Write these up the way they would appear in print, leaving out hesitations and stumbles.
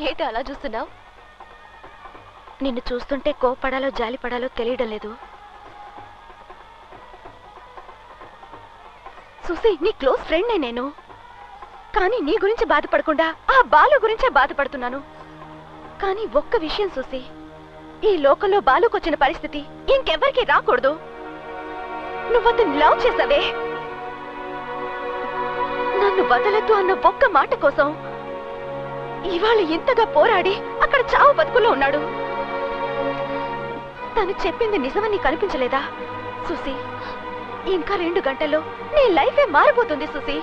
ఏంటి అలా చూస్తున్నావు? నిన్ను చూస్తుంటే కోపడాలో జాలిపడాలో తెలియడం లేదు. సుసి, నీ క్లోజ్ ఫ్రెండ్నే నేను. కానీ నీ గురించి బాధపడకుండా ఆ బాలు గురించే బాధపడుతున్నాను. కానీ ఒక్క విషయం సుసి, ఈ లోకంలో బాలుకొచ్చిన పరిస్థితి ఇంకెవ్వరికీ రాకూడదు. నువ్వతను లవ్ చేసావే, నన్ను వదలద్దు అన్న ఒక్క మాట కోసం ఇవాళ ఇంతగా పోరాడి అక్కడ చావు బతుకులో ఉన్నాడు. తను చెప్పింది నిజమని కనిపించలేదా సుసి? ఇంకా 2 గంటల్లో నీ లైఫే మారిపోతుంది సుసి.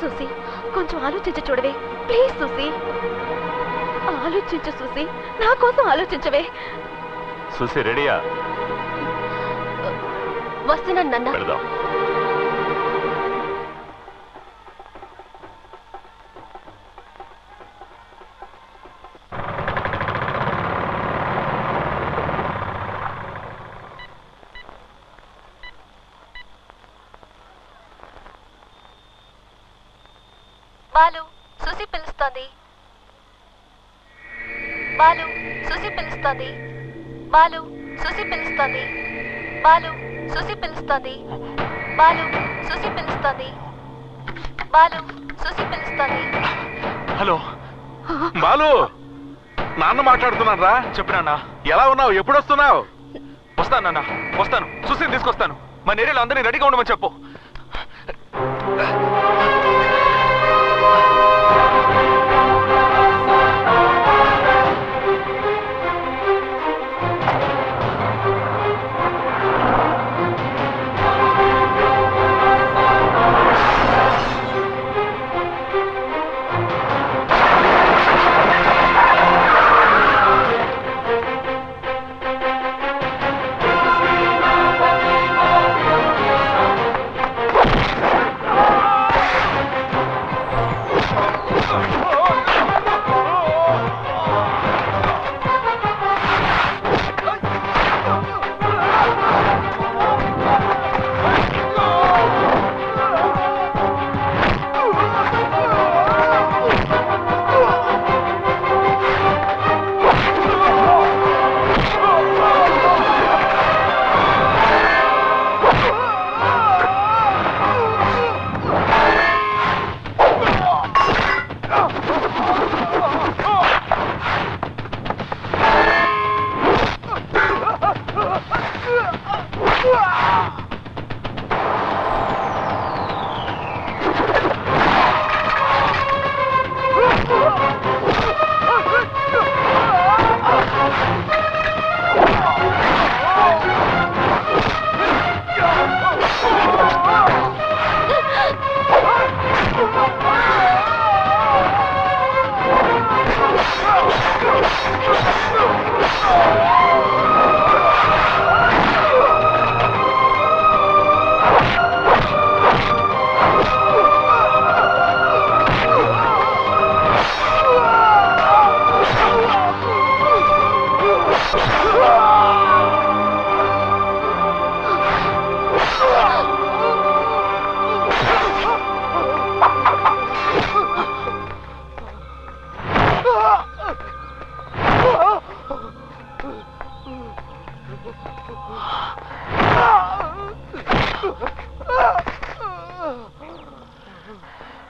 సుసి, కొంచెం ఆలోచించి చూడవే ప్లీజ్. సుసి, ఆలోచించు సుసి, నా కోసం ఆలోచించవే. సుసి రెడీయా? వస్తున్నాను నాన్న. బాలు, సుసి పిలుస్తోంది. బాలు, సుసి పిలుస్తోంది. బాలు, సుసి పిలుస్తోంది. బాలు, సుసి పిలుస్తోంది. బాలు, సుసి పిలుస్తోంది. బాలు, సుసి పిలుస్తోంది. హలో బాలు, నాన్న మాట్లాడుతున్నాను రా. చెప్పు నాన్న, ఎలా ఉన్నావు? ఎప్పుడు వస్తున్నావు? వస్తాను నాన్న, వస్తాను. సుసిని తీసుకొస్తాను. మన ఏరియాలో అందరినీ రెడీగా ఉండమని చెప్పు.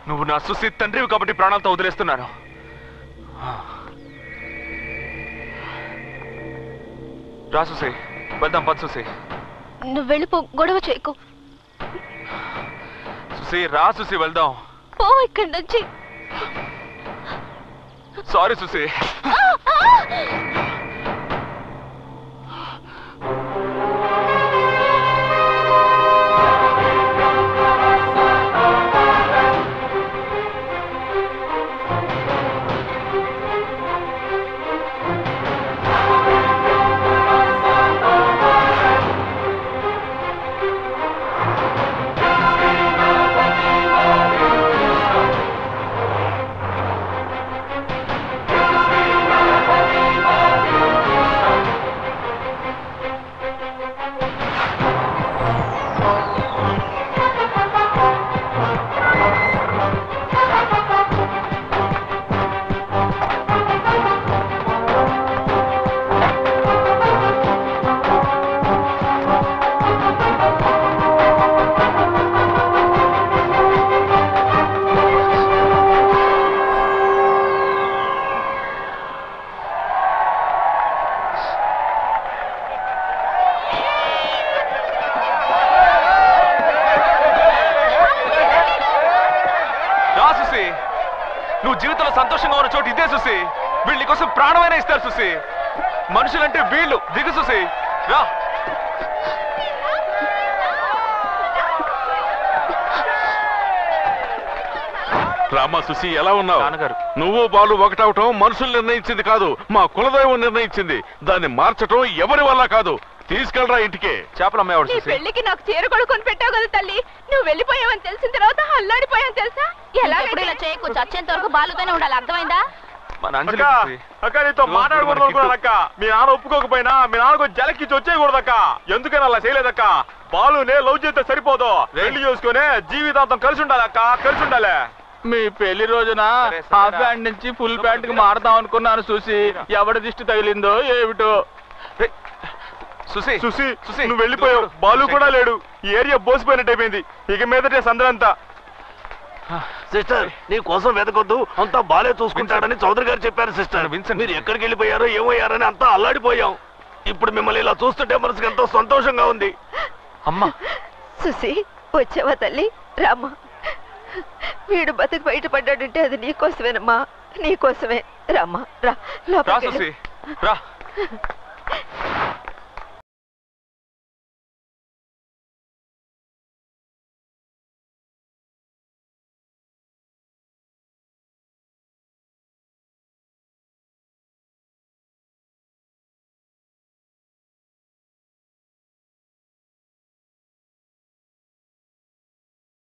నువ్వు నా సుసి తండ్రివి కాబట్టి ప్రాణాలతో వదిలేస్తున్నాను. రా సుసి, వెళ్దాం. పద సుసి. నువ్వు వెళ్ళిపో, గొడవ చేయకు. సుసి రా సుసి, వెళ్దాం. పో ఇక్కడి నుంచి. సారీ సుసి. రా సుసి, నువ్వు జీవితంలో సంతోషంగా ఉన్న చోటు ఇదే సుసి. వీళ్ళు నీకోసం ప్రాణమైనా ఇస్తారు సుసి. మనుషులంటే వీళ్ళు. దిగు సుసి, రా. రామా సుసి, ఎలా ఉన్నావు? నాన్నగారు, నువ్వు బాలు ఒకటవటం మనుషులు నిర్ణయించింది కాదు, మా కులదైవం నిర్ణయించింది. దాన్ని మార్చటం ఎవరి వల్ల కాదు. తీసుకెళ్ళరా ఇంటికి. చేపలు అమ్మేవాడు. నీ పెళ్లికి నాకు చీర కొడుకొని పెట్టావు కదా తల్లి. నువ్వు వెళ్ళిపోయావని తెలిసిన తర్వాత అల్లాడిపోయావని తెలుసా? ఎలా ఇలా చేయకు, చచ్చేంత వరకు బాలుతోనే ఉండాలి, అర్థమైందా? అక్క నీతో మాట్లాడకూడదక్క. మీ నాన్న ఒప్పుకోకపోయినా మీ నాన్నకు జలకిచ్చి వచ్చేయకూడదక్క. ఎందుకని అలా చేయలేదక్క. బాలునే లవ్ చేస్తే సరిపోదు, పెళ్లి చేసుకునే జీవితాంతం కలిసి ఉండాలక్క, కలిసి ఉండాలి. మీ పెళ్లి రోజున హాఫ్ ప్యాంట్ నుంచి ఫుల్ ప్యాంట్ కి మారదాం అనుకున్నాను చూసి, ఎవడి దిష్టి తగిలిందో ఏమిటో. సుసి, సుసి నువ్వు వెళ్ళిపోయావు, బాలు కూడా లేడు. ఈ ఏరియా బోసిపోయినట్టు అయిపోయింది. ఇక మీదటే సందరంతా. సిస్టర్, నీ కోసం వెతకొద్దు, అంతా బాలే చూసుకుంటాడని చౌదరి గారు చెప్పారు సిస్టర్. మీరు ఎక్కడికి వెళ్ళిపోయారో ఏమయ్యారని అంతా అల్లాడిపోయాం. ఇప్పుడు మిమ్మల్ని ఇలా చూస్తుంటే మనసుకి ఎంతో సంతోషంగా ఉంది. అమ్మా సుసి, వచ్చావా తల్లి? రామ్మా, వీడు బతికి బయటపడ్డాడంటే అది నీకోసమేనమ్మా, నీకోసమే. రామ్మా, రా రా లోపలికి సుసి, రా.